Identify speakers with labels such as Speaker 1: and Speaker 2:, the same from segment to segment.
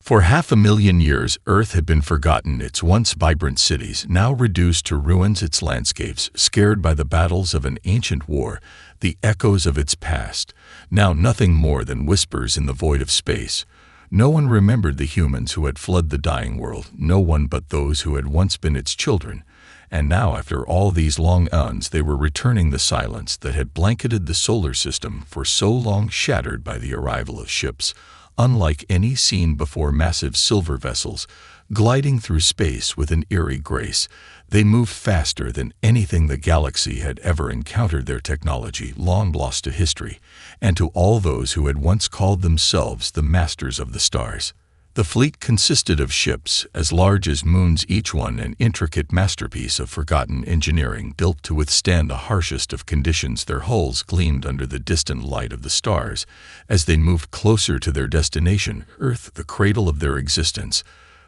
Speaker 1: For 500,000 years, Earth had been forgotten, its once vibrant cities now reduced to ruins, its landscapes scared by the battles of an ancient war, the echoes of its past, now nothing more than whispers in the void of space. No one remembered the humans who had fled the dying world, no one but those who had once been its children. And now, after all these long eons, they were returning the silence that had blanketed the solar system for so long, shattered by the arrival of ships, unlike any seen before, massive silver vessels, gliding through space with an eerie grace. They moved faster than anything the galaxy had ever encountered, their technology long lost to history, and to all those who had once called themselves the masters of the stars. The fleet consisted of ships as large as moons, each one an intricate masterpiece of forgotten engineering built to withstand the harshest of conditions. Their hulls gleamed under the distant light of the stars as they moved closer to their destination, Earth, the cradle of their existence,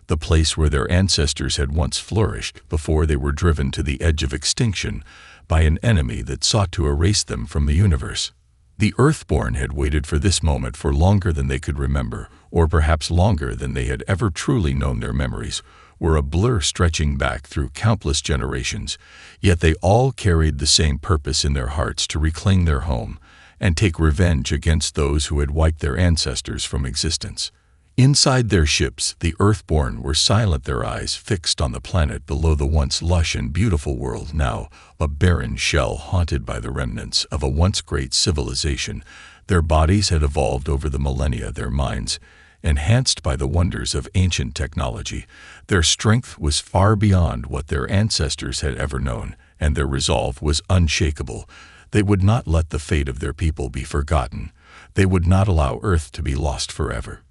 Speaker 1: the place where their ancestors had once flourished before they were driven to the edge of extinction by an enemy that sought to erase them from the universe. The Earthborn had waited for this moment for longer than they could remember, or perhaps longer than they had ever truly known. Their memories were a blur stretching back through countless generations, yet they all carried the same purpose in their hearts: to reclaim their home and take revenge against those who had wiped their ancestors from existence. Inside their ships, the Earthborn were silent, their eyes fixed on the planet below, the once lush and beautiful world, now a barren shell haunted by the remnants of a once great civilization. Their bodies had evolved over the millennia, their minds enhanced by the wonders of ancient technology. Their strength was far beyond what their ancestors had ever known, and their resolve was unshakable. They would not let the fate of their people be forgotten. They would not allow Earth to be lost forever.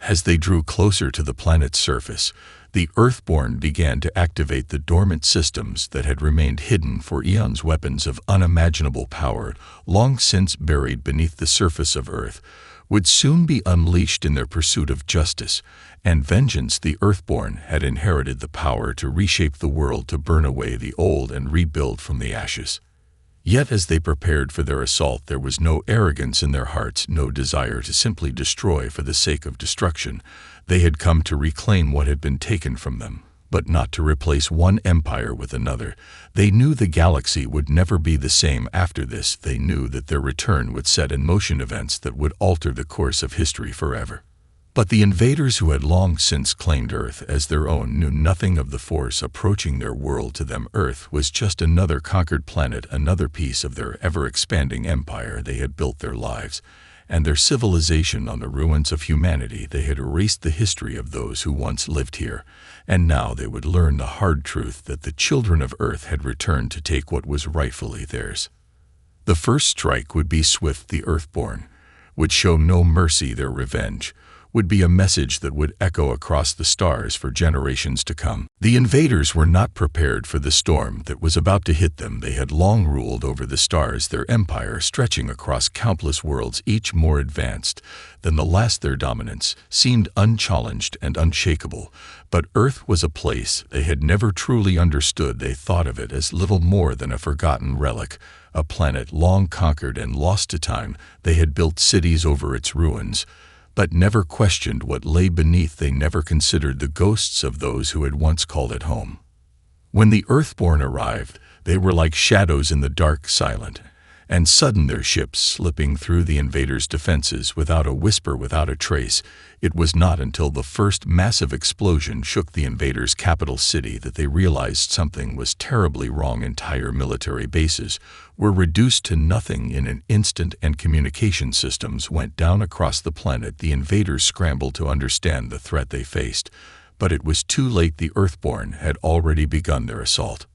Speaker 1: As they drew closer to the planet's surface, the Earthborn began to activate the dormant systems that had remained hidden for eons. Weapons of unimaginable power, long since buried beneath the surface of Earth, would soon be unleashed in their pursuit of justice and vengeance. The Earthborn had inherited the power to reshape the world, to burn away the old and rebuild from the ashes. Yet as they prepared for their assault, there was no arrogance in their hearts, no desire to simply destroy for the sake of destruction. They had come to reclaim what had been taken from them, but not to replace one empire with another. They knew the galaxy would never be the same after this. They knew that their return would set in motion events that would alter the course of history forever. But the invaders who had long since claimed Earth as their own knew nothing of the force approaching their world. To them, Earth was just another conquered planet, another piece of their ever-expanding empire. They had built their lives and their civilization on the ruins of humanity. They had erased the history of those who once lived here, and now they would learn the hard truth that the children of Earth had returned to take what was rightfully theirs. The first strike would be swift. The Earthborn would show no mercy. Their revenge would be a message that would echo across the stars for generations to come. The invaders were not prepared for the storm that was about to hit them. They had long ruled over the stars, their empire stretching across countless worlds, each more advanced than the last. Their dominance seemed unchallenged and unshakable, but Earth was a place they had never truly understood. They thought of it as little more than a forgotten relic, a planet long conquered and lost to time. They had built cities over its ruins, but never questioned what lay beneath. They never considered the ghosts of those who had once called it home. When the Earthborn arrived, they were like shadows in the dark, silent and sudden, their ships slipping through the invaders' defenses without a whisper, without a trace. It was not until the first massive explosion shook the invaders' capital city that they realized something was terribly wrong. Entire military bases were reduced to nothing in an instant, and communication systems went down across the planet. The invaders scrambled to understand the threat they faced, but it was too late. The Earthborn had already begun their assault.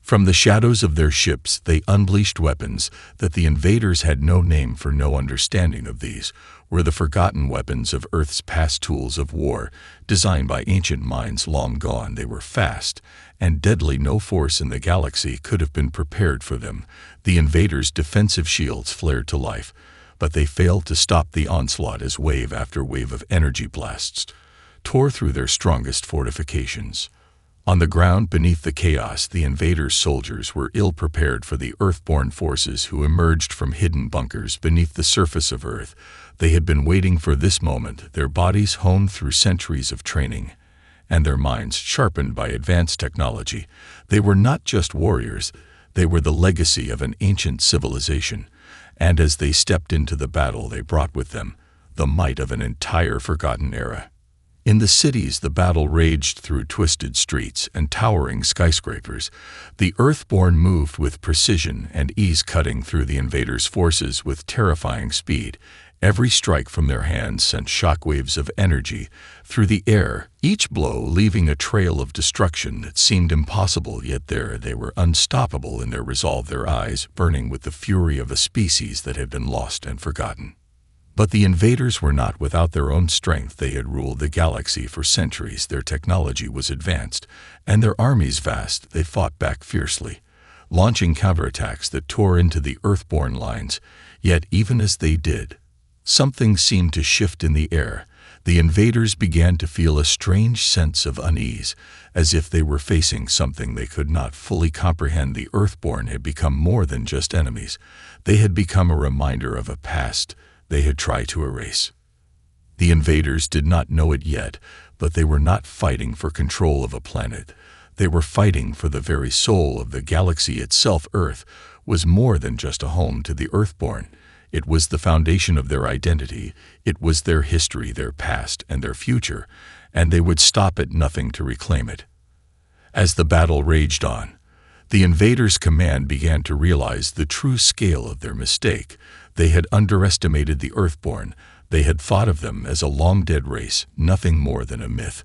Speaker 1: From the shadows of their ships, they unleashed weapons that the invaders had no name for, no understanding of. These were the forgotten weapons of Earth's past, tools of war, designed by ancient minds long gone. They were fast and deadly. No force in the galaxy could have been prepared for them. The invaders' defensive shields flared to life, but they failed to stop the onslaught as wave after wave of energy blasts tore through their strongest fortifications. On the ground beneath the chaos, the invaders' soldiers were ill-prepared for the Earthborn forces who emerged from hidden bunkers beneath the surface of Earth. They had been waiting for this moment, their bodies honed through centuries of training, and their minds sharpened by advanced technology. They were not just warriors, they were the legacy of an ancient civilization, and as they stepped into the battle they brought with them the might of an entire forgotten era. In the cities, the battle raged through twisted streets and towering skyscrapers. The Earthborn moved with precision and ease, cutting through the invaders' forces with terrifying speed. Every strike from their hands sent shockwaves of energy through the air, each blow leaving a trail of destruction that seemed impossible, yet there they were, unstoppable in their resolve, their eyes burning with the fury of a species that had been lost and forgotten. But the invaders were not without their own strength. They had ruled the galaxy for centuries. Their technology was advanced, and their armies vast. They fought back fiercely, launching counterattacks that tore into the Earthborn lines. Yet even as they did, something seemed to shift in the air. The invaders began to feel a strange sense of unease, as if they were facing something they could not fully comprehend. The Earthborn had become more than just enemies. They had become a reminder of a past they had tried to erase. The invaders did not know it yet, but they were not fighting for control of a planet. They were fighting for the very soul of the galaxy itself. Earth was more than just a home to the Earthborn. It was the foundation of their identity. It was their history, their past, and their future, and they would stop at nothing to reclaim it. As the battle raged on, the invaders' command began to realize the true scale of their mistake. They had underestimated the Earthborn. They had thought of them as a long-dead race, nothing more than a myth,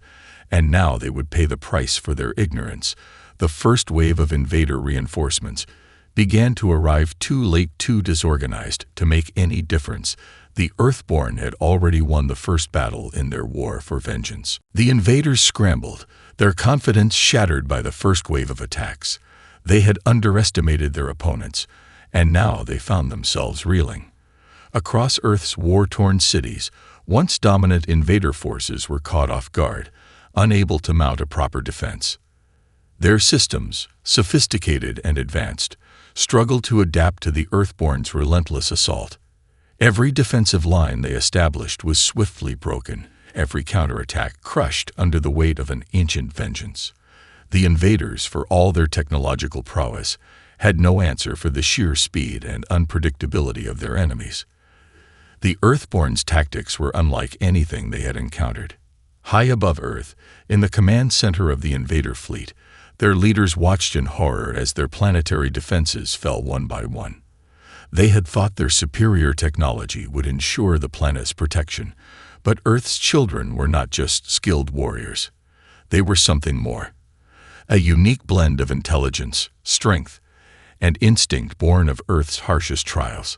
Speaker 1: and now they would pay the price for their ignorance. The first wave of invader reinforcements began to arrive too late, too disorganized to make any difference. The Earthborn had already won the first battle in their war for vengeance. The invaders scrambled, their confidence shattered by the first wave of attacks. They had underestimated their opponents, and now they found themselves reeling. Across Earth's war-torn cities, once dominant invader forces were caught off guard, unable to mount a proper defense. Their systems, sophisticated and advanced, struggled to adapt to the Earthborn's relentless assault. Every defensive line they established was swiftly broken, every counterattack crushed under the weight of an ancient vengeance. The invaders, for all their technological prowess, had no answer for the sheer speed and unpredictability of their enemies. The Earthborn's tactics were unlike anything they had encountered. High above Earth, in the command center of the invader fleet, their leaders watched in horror as their planetary defenses fell one by one. They had thought their superior technology would ensure the planet's protection, but Earth's children were not just skilled warriors. They were something more. A unique blend of intelligence, strength, and instinct born of Earth's harshest trials.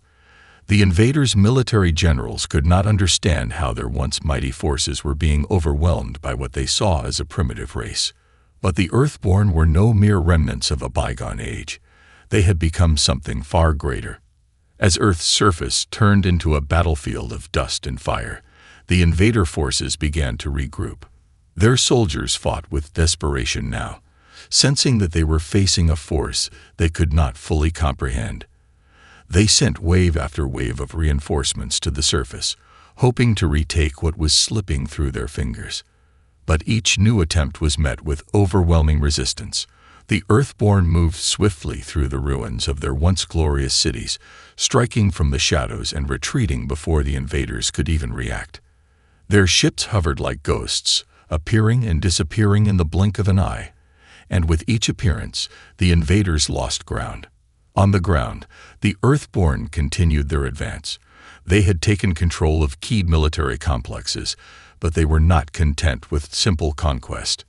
Speaker 1: The invaders' military generals could not understand how their once mighty forces were being overwhelmed by what they saw as a primitive race. But the Earthborn were no mere remnants of a bygone age. They had become something far greater. As Earth's surface turned into a battlefield of dust and fire, the invader forces began to regroup. Their soldiers fought with desperation now, sensing that they were facing a force they could not fully comprehend. They sent wave after wave of reinforcements to the surface, hoping to retake what was slipping through their fingers. But each new attempt was met with overwhelming resistance. The Earthborn moved swiftly through the ruins of their once glorious cities, striking from the shadows and retreating before the invaders could even react. Their ships hovered like ghosts, appearing and disappearing in the blink of an eye. And with each appearance, the invaders lost ground. On the ground, the Earthborn continued their advance. They had taken control of key military complexes, but they were not content with simple conquest.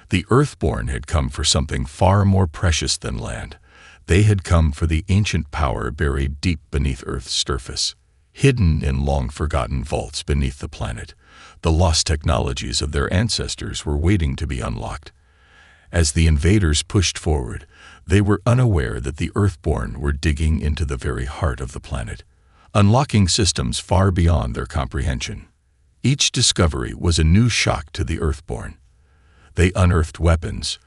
Speaker 1: The Earthborn had come for something far more precious than land. They had come for the ancient power buried deep beneath Earth's surface, hidden in long-forgotten vaults beneath the planet. The lost technologies of their ancestors were waiting to be unlocked. As the invaders pushed forward, they were unaware that the Earthborn were digging into the very heart of the planet, unlocking systems far beyond their comprehension. Each discovery was a new shock to the Earthborn. They unearthed weapons,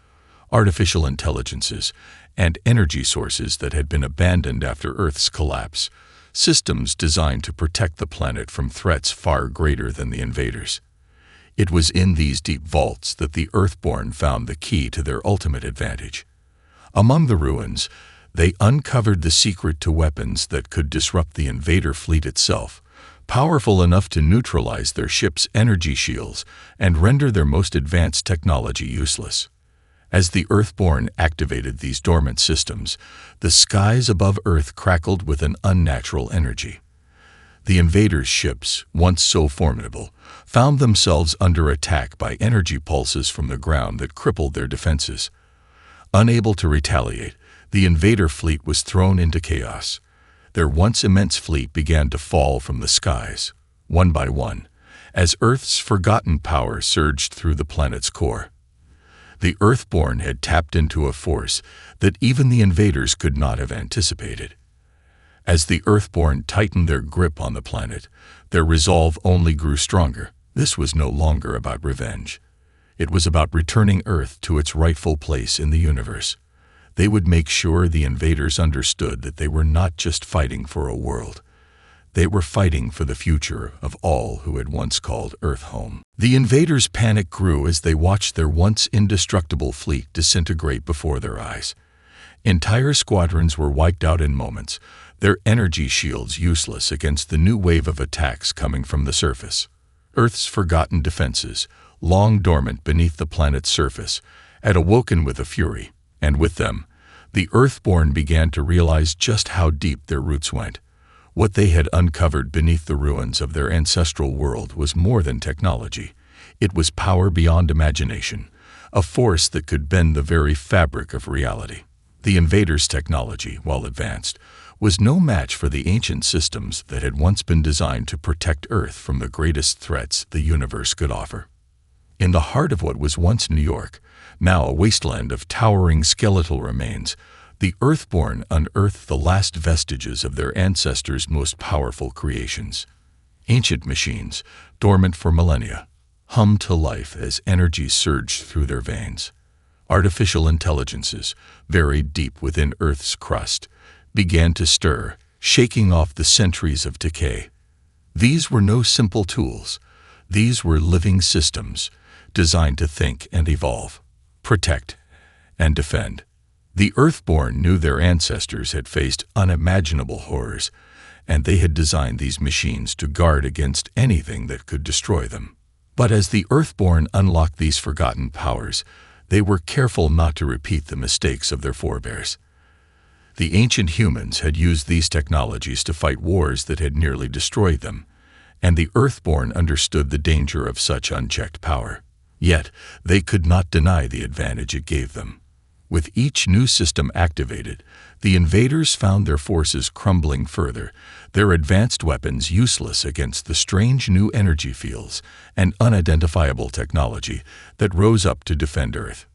Speaker 1: artificial intelligences, and energy sources that had been abandoned after Earth's collapse. systems designed to protect the planet from threats far greater than the invaders. It was in these deep vaults that the Earthborn found the key to their ultimate advantage. Among the ruins, they uncovered the secret to weapons that could disrupt the invader fleet itself, powerful enough to neutralize their ship's energy shields and render their most advanced technology useless. As the Earthborn activated these dormant systems, the skies above Earth crackled with an unnatural energy. The invaders' ships, once so formidable, found themselves under attack by energy pulses from the ground that crippled their defenses. Unable to retaliate, the invader fleet was thrown into chaos. Their once immense fleet began to fall from the skies, one by one, as Earth's forgotten power surged through the planet's core. The Earthborn had tapped into a force that even the invaders could not have anticipated. As the Earthborn tightened their grip on the planet, their resolve only grew stronger. This was no longer about revenge. It was about returning Earth to its rightful place in the universe. They would make sure the invaders understood that they were not just fighting for a world. They were fighting for the future of all who had once called Earth home. The invaders' panic grew as they watched their once indestructible fleet disintegrate before their eyes. Entire squadrons were wiped out in moments, their energy shields useless against the new wave of attacks coming from the surface. Earth's forgotten defenses, long dormant beneath the planet's surface, had awoken with a fury, and with them, the Earthborn began to realize just how deep their roots went. What they had uncovered beneath the ruins of their ancestral world was more than technology. It was power beyond imagination, a force that could bend the very fabric of reality. The invaders' technology, while advanced, was no match for the ancient systems that had once been designed to protect Earth from the greatest threats the universe could offer. In the heart of what was once New York, now a wasteland of towering skeletal remains, the Earthborn unearthed the last vestiges of their ancestors' most powerful creations. Ancient machines, dormant for millennia, hummed to life as energy surged through their veins. Artificial intelligences, buried deep within Earth's crust, began to stir, shaking off the centuries of decay. These were no simple tools. These were living systems, designed to think and evolve, protect and defend. The Earthborn knew their ancestors had faced unimaginable horrors, and they had designed these machines to guard against anything that could destroy them. But as the Earthborn unlocked these forgotten powers, they were careful not to repeat the mistakes of their forebears. The ancient humans had used these technologies to fight wars that had nearly destroyed them, and the Earthborn understood the danger of such unchecked power. Yet, they could not deny the advantage it gave them. With each new system activated, the invaders found their forces crumbling further, their advanced weapons useless against the strange new energy fields and unidentifiable technology that rose up to defend Earth.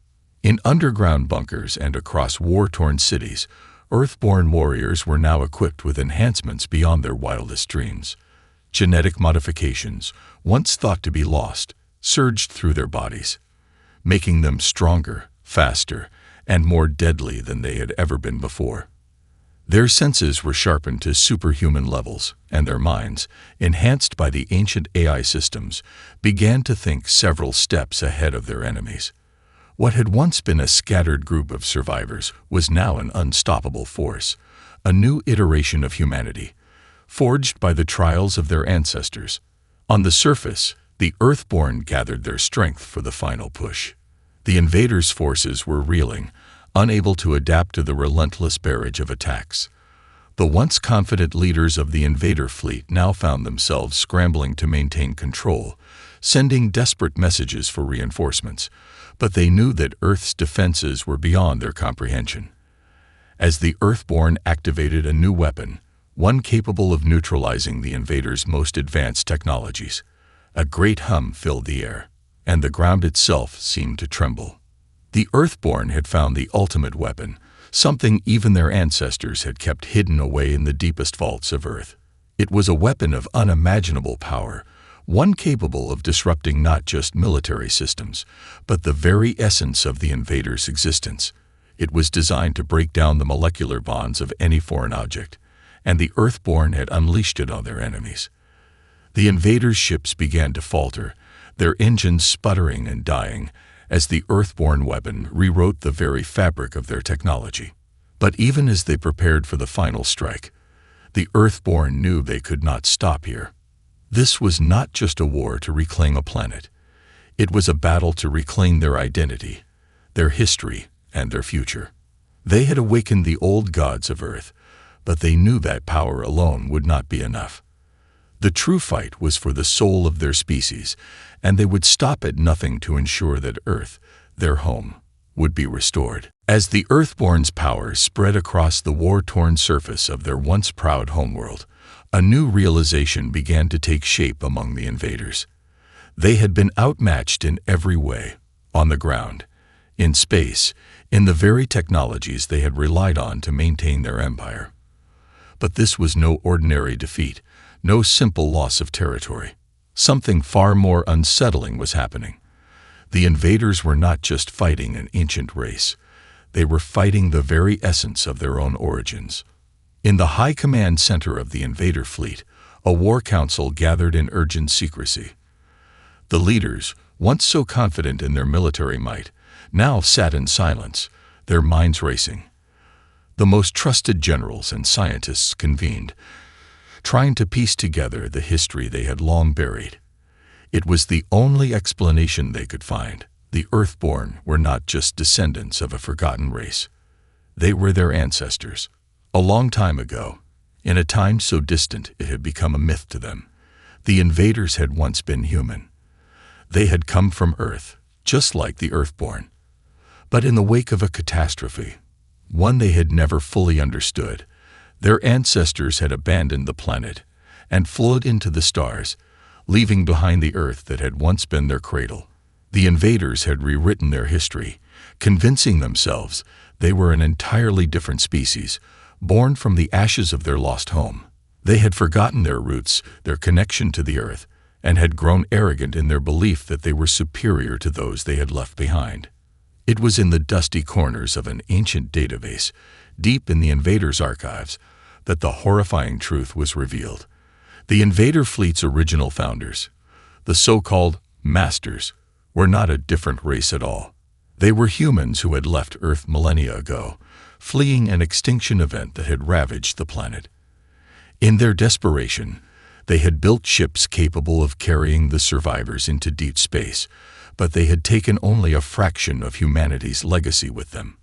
Speaker 1: In underground bunkers and across war-torn cities, Earthborn warriors were now equipped with enhancements beyond their wildest dreams. Genetic modifications, once thought to be lost, surged through their bodies, making them stronger, faster, and more deadly than they had ever been before. Their senses were sharpened to superhuman levels, and their minds, enhanced by the ancient AI systems, began to think several steps ahead of their enemies. What had once been a scattered group of survivors was now an unstoppable force, a new iteration of humanity, forged by the trials of their ancestors. On the surface, the Earthborn gathered their strength for the final push. The invaders' forces were reeling, unable to adapt to the relentless barrage of attacks. The once confident leaders of the invader fleet now found themselves scrambling to maintain control, sending desperate messages for reinforcements, but they knew that Earth's defenses were beyond their comprehension. As the Earthborn activated a new weapon, one capable of neutralizing the invaders' most advanced technologies, a great hum filled the air, and the ground itself seemed to tremble. The Earthborn had found the ultimate weapon, something even their ancestors had kept hidden away in the deepest vaults of Earth. It was a weapon of unimaginable power, one capable of disrupting not just military systems, but the very essence of the invader's existence. It was designed to break down the molecular bonds of any foreign object, and the Earthborn had unleashed it on their enemies. The invaders' ships began to falter, their engines sputtering and dying, as the Earthborn weapon rewrote the very fabric of their technology. But even as they prepared for the final strike, the Earthborn knew they could not stop here. This was not just a war to reclaim a planet. It was a battle to reclaim their identity, their history, and their future. They had awakened the old gods of Earth, but they knew that power alone would not be enough. The true fight was for the soul of their species, and they would stop at nothing to ensure that Earth, their home, would be restored. As the Earthborn's power spread across the war-torn surface of their once proud homeworld, a new realization began to take shape among the invaders. They had been outmatched in every way, on the ground, in space, in the very technologies they had relied on to maintain their empire. But this was no ordinary defeat, no simple loss of territory. Something far more unsettling was happening. The invaders were not just fighting an ancient race. They were fighting the very essence of their own origins. In the high command center of the invader fleet, a war council gathered in urgent secrecy. The leaders, once so confident in their military might, now sat in silence, their minds racing. The most trusted generals and scientists convened, trying to piece together the history they had long buried. It was the only explanation they could find. The Earthborn were not just descendants of a forgotten race. They were their ancestors. A long time ago, in a time so distant it had become a myth to them, the invaders had once been human. They had come from Earth, just like the Earthborn. But in the wake of a catastrophe, one they had never fully understood, their ancestors had abandoned the planet and flown into the stars, leaving behind the Earth that had once been their cradle. The invaders had rewritten their history, convincing themselves they were an entirely different species, born from the ashes of their lost home. They had forgotten their roots, their connection to the Earth, and had grown arrogant in their belief that they were superior to those they had left behind. It was in the dusty corners of an ancient database, deep in the invaders' archives, that the horrifying truth was revealed. The invader fleet's original founders, the so-called masters, were not a different race at all. They were humans who had left Earth millennia ago, fleeing an extinction event that had ravaged the planet. In their desperation, they had built ships capable of carrying the survivors into deep space, but they had taken only a fraction of humanity's legacy with them.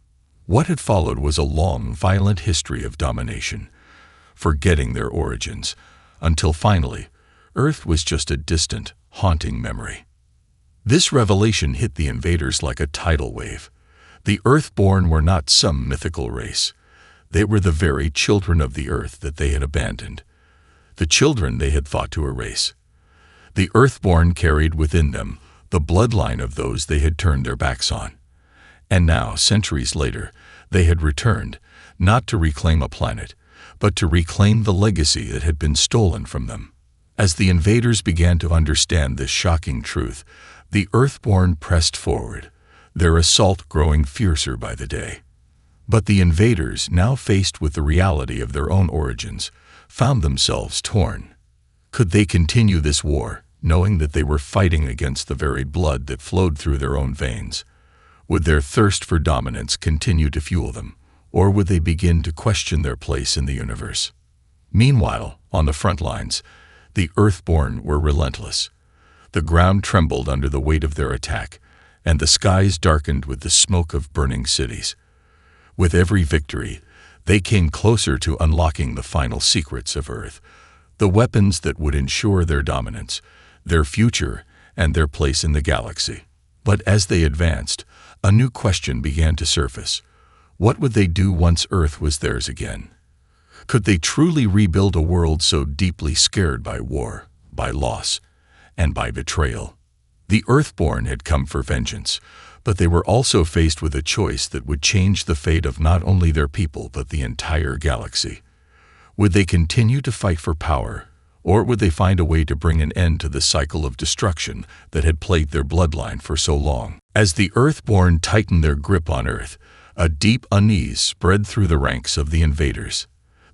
Speaker 1: What had followed was a long, violent history of domination, forgetting their origins, until finally, Earth was just a distant, haunting memory. This revelation hit the invaders like a tidal wave. The Earthborn were not some mythical race. They were the very children of the Earth that they had abandoned, the children they had thought to erase. The Earthborn carried within them the bloodline of those they had turned their backs on. And now, centuries later, they had returned, not to reclaim a planet, but to reclaim the legacy that had been stolen from them. As the invaders began to understand this shocking truth, the Earthborn pressed forward, their assault growing fiercer by the day. But the invaders, now faced with the reality of their own origins, found themselves torn. Could they continue this war, knowing that they were fighting against the very blood that flowed through their own veins? Would their thirst for dominance continue to fuel them, or would they begin to question their place in the universe? Meanwhile, on the front lines, the Earthborn were relentless. The ground trembled under the weight of their attack, and the skies darkened with the smoke of burning cities. With every victory, they came closer to unlocking the final secrets of Earth, the weapons that would ensure their dominance, their future, and their place in the galaxy. But as they advanced, a new question began to surface. What would they do once Earth was theirs again? Could they truly rebuild a world so deeply scarred by war, by loss, and by betrayal? The Earthborn had come for vengeance, but they were also faced with a choice that would change the fate of not only their people but the entire galaxy. Would they continue to fight for power, or would they find a way to bring an end to the cycle of destruction that had plagued their bloodline for so long? As the Earthborn tightened their grip on Earth, a deep unease spread through the ranks of the invaders.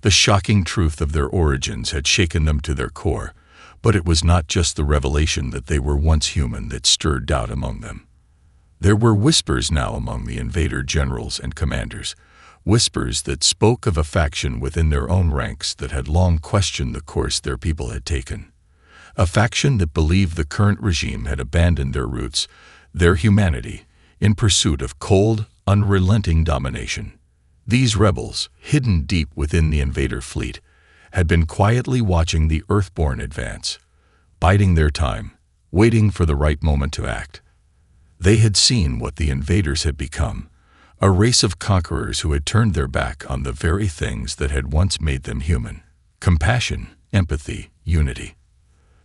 Speaker 1: The shocking truth of their origins had shaken them to their core, but it was not just the revelation that they were once human that stirred doubt among them. There were whispers now among the invader generals and commanders, whispers that spoke of a faction within their own ranks that had long questioned the course their people had taken. A faction that believed the current regime had abandoned their roots, their humanity, in pursuit of cold, unrelenting domination. These rebels, hidden deep within the invader fleet, had been quietly watching the Earthborn advance, biding their time, waiting for the right moment to act. They had seen what the invaders had become, a race of conquerors who had turned their back on the very things that had once made them human: compassion, empathy, unity.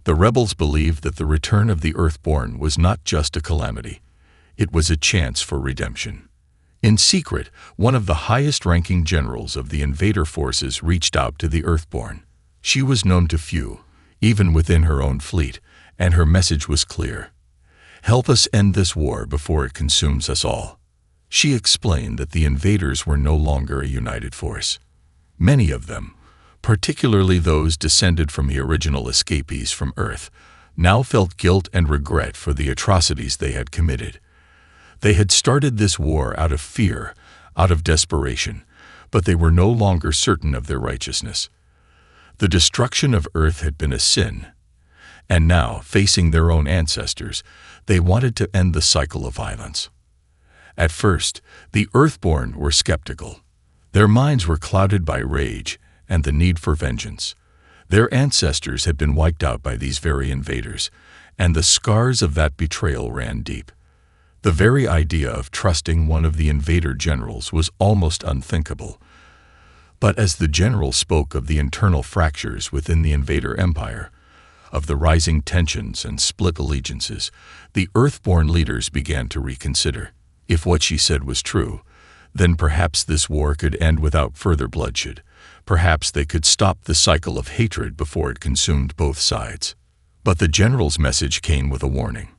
Speaker 1: The rebels believed that the return of the Earthborn was not just a calamity, it was a chance for redemption. In secret, one of the highest-ranking generals of the invader forces reached out to the Earthborn. She was known to few, even within her own fleet, and her message was clear. "Help us end this war before it consumes us all." She explained that the invaders were no longer a united force. Many of them, particularly those descended from the original escapees from Earth, now felt guilt and regret for the atrocities they had committed. They had started this war out of fear, out of desperation, but they were no longer certain of their righteousness. The destruction of Earth had been a sin, and now, facing their own ancestors, they wanted to end the cycle of violence. At first, the Earthborn were skeptical. Their minds were clouded by rage and the need for vengeance. Their ancestors had been wiped out by these very invaders, and the scars of that betrayal ran deep. The very idea of trusting one of the invader generals was almost unthinkable. But as the general spoke of the internal fractures within the invader empire, of the rising tensions and split allegiances, the Earthborn leaders began to reconsider. If what she said was true, then perhaps this war could end without further bloodshed. Perhaps they could stop the cycle of hatred before it consumed both sides. But the general's message came with a warning.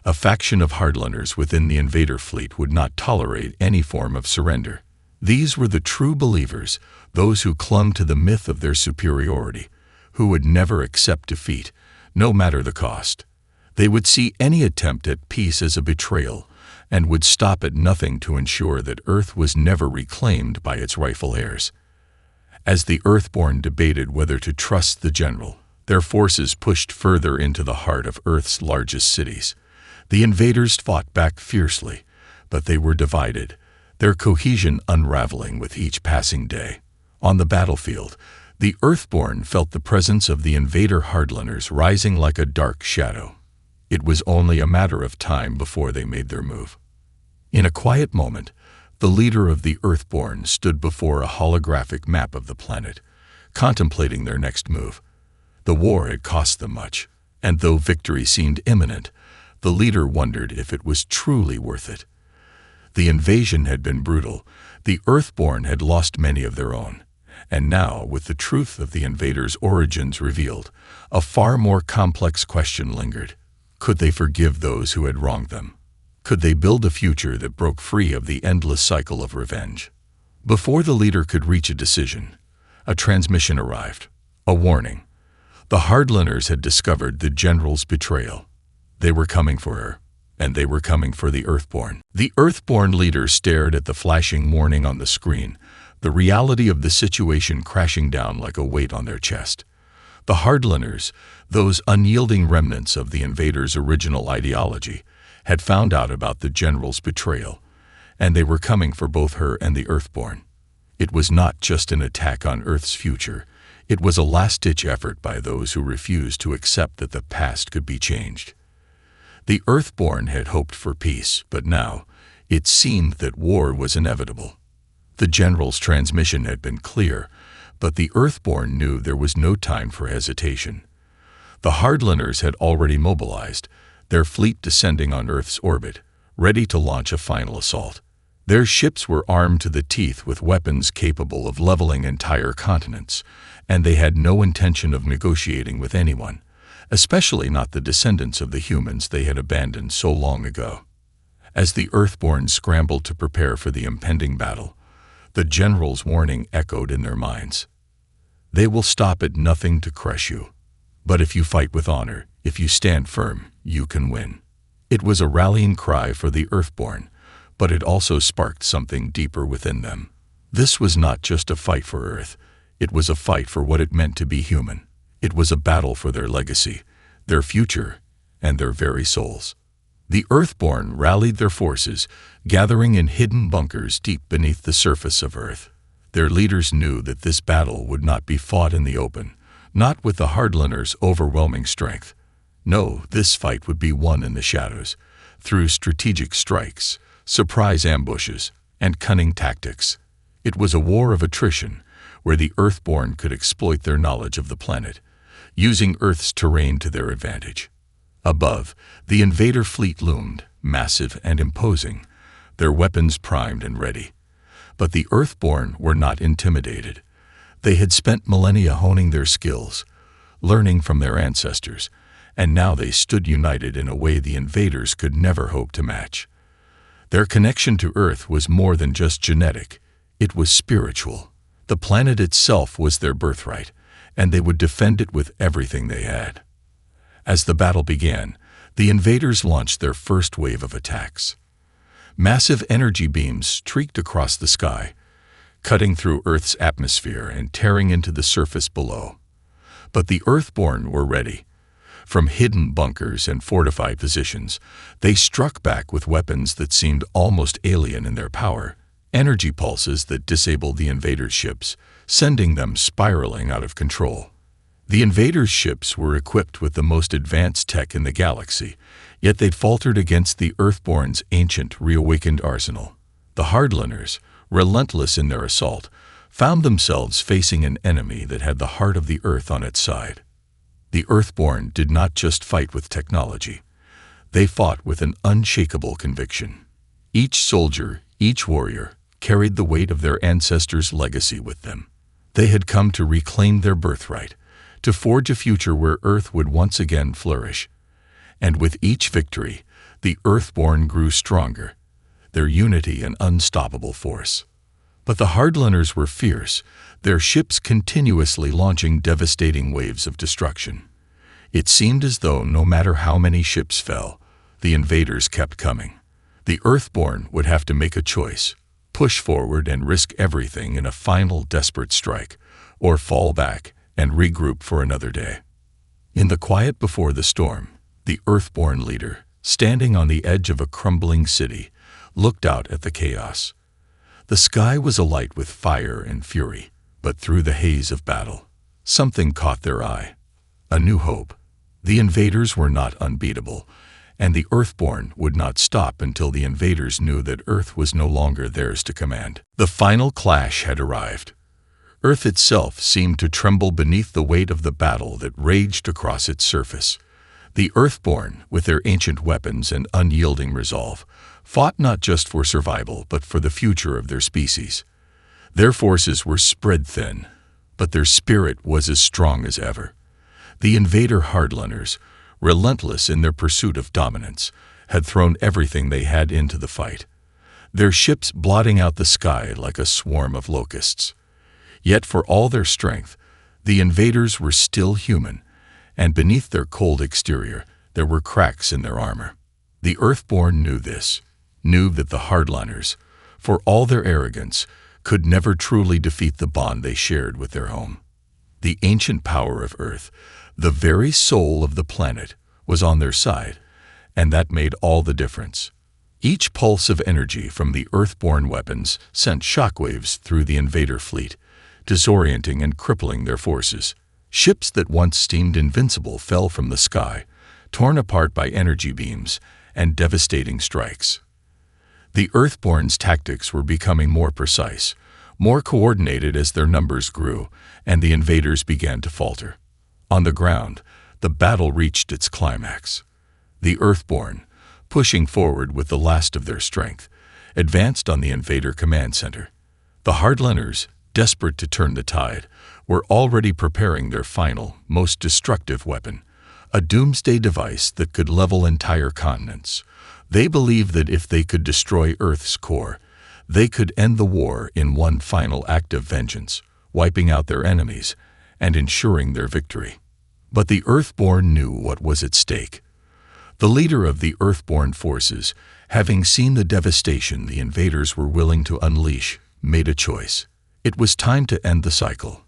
Speaker 1: A faction of hardliners within the invader fleet would not tolerate any form of surrender. These were the true believers, those who clung to the myth of their superiority, who would never accept defeat, no matter the cost. They would see any attempt at peace as a betrayal, and would stop at nothing to ensure that Earth was never reclaimed by its rightful heirs. As the Earthborn debated whether to trust the general, their forces pushed further into the heart of Earth's largest cities. The invaders fought back fiercely, but they were divided, their cohesion unraveling with each passing day. On the battlefield, the Earthborn felt the presence of the invader hardliners rising like a dark shadow. It was only a matter of time before they made their move. In a quiet moment, the leader of the Earthborn stood before a holographic map of the planet, contemplating their next move. The war had cost them much, and though victory seemed imminent, the leader wondered if it was truly worth it. The invasion had been brutal, the Earthborn had lost many of their own, and now, with the truth of the invaders' origins revealed, a far more complex question lingered. Could they forgive those who had wronged them? Could they build a future that broke free of the endless cycle of revenge? Before the leader could reach a decision, a transmission arrived, a warning. The hardliners had discovered the general's betrayal. They were coming for her, and they were coming for the Earthborn. The Earthborn leader stared at the flashing warning on the screen, the reality of the situation crashing down like a weight on their chest. The hardliners, those unyielding remnants of the invaders' original ideology, had found out about the general's betrayal, and they were coming for both her and the Earthborn. It was not just an attack on Earth's future, it was a last-ditch effort by those who refused to accept that the past could be changed. The Earthborn had hoped for peace, but now it seemed that war was inevitable. The general's transmission had been clear, but the Earthborn knew there was no time for hesitation. The hardliners had already mobilized, their fleet descending on Earth's orbit, ready to launch a final assault. Their ships were armed to the teeth with weapons capable of leveling entire continents, and they had no intention of negotiating with anyone, especially not the descendants of the humans they had abandoned so long ago. As the Earthborn scrambled to prepare for the impending battle, the general's warning echoed in their minds. They will stop at nothing to crush you. But if you fight with honor, if you stand firm, you can win. It was a rallying cry for the Earthborn, but it also sparked something deeper within them. This was not just a fight for Earth. It was a fight for what it meant to be human. It was a battle for their legacy, their future, and their very souls. The Earthborn rallied their forces, gathering in hidden bunkers deep beneath the surface of Earth. Their leaders knew that this battle would not be fought in the open, not with the Hardliners' overwhelming strength. No, this fight would be won in the shadows, through strategic strikes, surprise ambushes, and cunning tactics. It was a war of attrition, where the Earthborn could exploit their knowledge of the planet, using Earth's terrain to their advantage. Above, the invader fleet loomed, massive and imposing, their weapons primed and ready. But the Earthborn were not intimidated. They had spent millennia honing their skills, learning from their ancestors, and now they stood united in a way the invaders could never hope to match. Their connection to Earth was more than just genetic. It was spiritual. The planet itself was their birthright, and they would defend it with everything they had. As the battle began, the invaders launched their first wave of attacks. Massive energy beams streaked across the sky, cutting through Earth's atmosphere and tearing into the surface below. But the Earthborn were ready. From hidden bunkers and fortified positions, they struck back with weapons that seemed almost alien in their power, energy pulses that disabled the invaders' ships, sending them spiraling out of control. The invaders' ships were equipped with the most advanced tech in the galaxy, yet they'd faltered against the Earthborn's ancient, reawakened arsenal. The Hardliners, relentless in their assault, found themselves facing an enemy that had the heart of the Earth on its side. The Earthborn did not just fight with technology. They fought with an unshakable conviction. Each soldier, each warrior, carried the weight of their ancestors' legacy with them. They had come to reclaim their birthright, to forge a future where Earth would once again flourish. And with each victory, the Earthborn grew stronger, their unity an unstoppable force. But the Hardliners were fierce, their ships continuously launching devastating waves of destruction. It seemed as though no matter how many ships fell, the invaders kept coming. The Earthborn would have to make a choice, push forward and risk everything in a final desperate strike, or fall back and regroup for another day. In the quiet before the storm, the Earthborn leader, standing on the edge of a crumbling city, looked out at the chaos. The sky was alight with fire and fury, but through the haze of battle, something caught their eye. A new hope. The invaders were not unbeatable, and the Earthborn would not stop until the invaders knew that Earth was no longer theirs to command. The final clash had arrived. Earth itself seemed to tremble beneath the weight of the battle that raged across its surface. The Earthborn, with their ancient weapons and unyielding resolve, fought not just for survival but for the future of their species. Their forces were spread thin, but their spirit was as strong as ever. The invader Hardliners, relentless in their pursuit of dominance, had thrown everything they had into the fight, their ships blotting out the sky like a swarm of locusts. Yet for all their strength, the invaders were still human, and beneath their cold exterior, there were cracks in their armor. The Earthborn knew this, knew that the Hardliners, for all their arrogance, could never truly defeat the bond they shared with their home. The ancient power of Earth, the very soul of the planet, was on their side, and that made all the difference. Each pulse of energy from the Earthborn weapons sent shockwaves through the invader fleet, disorienting and crippling their forces. Ships that once seemed invincible fell from the sky, torn apart by energy beams and devastating strikes. The Earthborn's tactics were becoming more precise, more coordinated as their numbers grew, and the invaders began to falter. On the ground, the battle reached its climax. The Earthborn, pushing forward with the last of their strength, advanced on the invader command center. The Hardliners, desperate to turn the tide, were already preparing their final, most destructive weapon, a doomsday device that could level entire continents. They believed that if they could destroy Earth's core, they could end the war in one final act of vengeance, wiping out their enemies and ensuring their victory. But the Earthborn knew what was at stake. The leader of the Earthborn forces, having seen the devastation the invaders were willing to unleash, made a choice. It was time to end the cycle.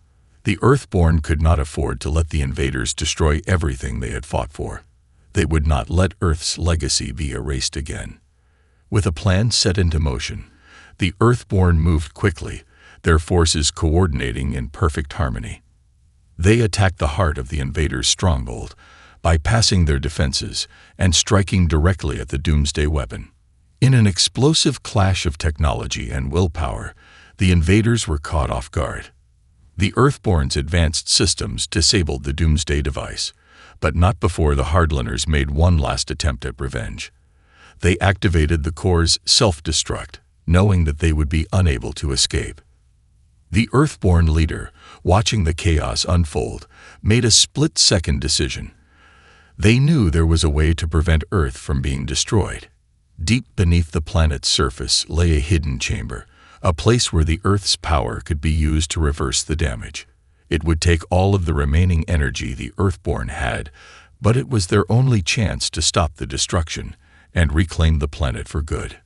Speaker 1: The Earthborn could not afford to let the invaders destroy everything they had fought for. They would not let Earth's legacy be erased again. With a plan set into motion, the Earthborn moved quickly, their forces coordinating in perfect harmony. They attacked the heart of the invaders' stronghold, bypassing their defenses and striking directly at the doomsday weapon. In an explosive clash of technology and willpower, the invaders were caught off guard. The Earthborn's advanced systems disabled the doomsday device, but not before the Hardliners made one last attempt at revenge. They activated the core's self-destruct, knowing that they would be unable to escape. The Earthborn leader, watching the chaos unfold, made a split-second decision. They knew there was a way to prevent Earth from being destroyed. Deep beneath the planet's surface lay a hidden chamber, a place where the Earth's power could be used to reverse the damage. It would take all of the remaining energy the Earthborn had, but it was their only chance to stop the destruction and reclaim the planet for good.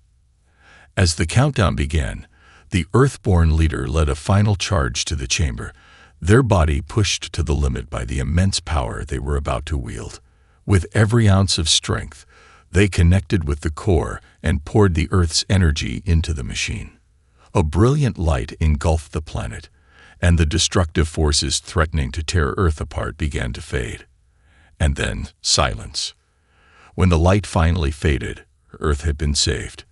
Speaker 1: As the countdown began, the Earthborn leader led a final charge to the chamber, their body pushed to the limit by the immense power they were about to wield. With every ounce of strength, they connected with the core and poured the Earth's energy into the machine. A brilliant light engulfed the planet, and the destructive forces threatening to tear Earth apart began to fade. And then silence. When the light finally faded, Earth had been saved.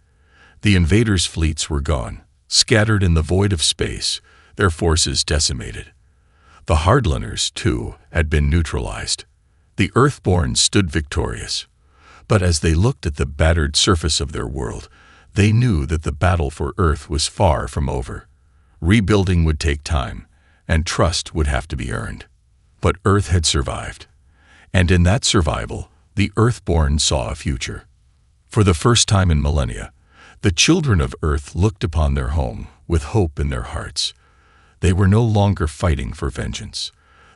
Speaker 1: The invaders' fleets were gone, scattered in the void of space, their forces decimated. The Hardliners, too, had been neutralized. The Earthborn stood victorious. But as they looked at the battered surface of their world, they knew that the battle for Earth was far from over. Rebuilding would take time, and trust would have to be earned. But Earth had survived. And in that survival, the Earthborn saw a future. For the first time in millennia, the children of Earth looked upon their home with hope in their hearts. They were no longer fighting for vengeance.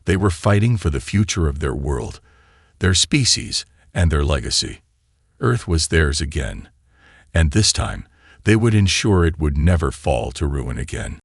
Speaker 1: They were fighting for the future of their world, their species, and their legacy. Earth was theirs again, and this time they would ensure it would never fall to ruin again.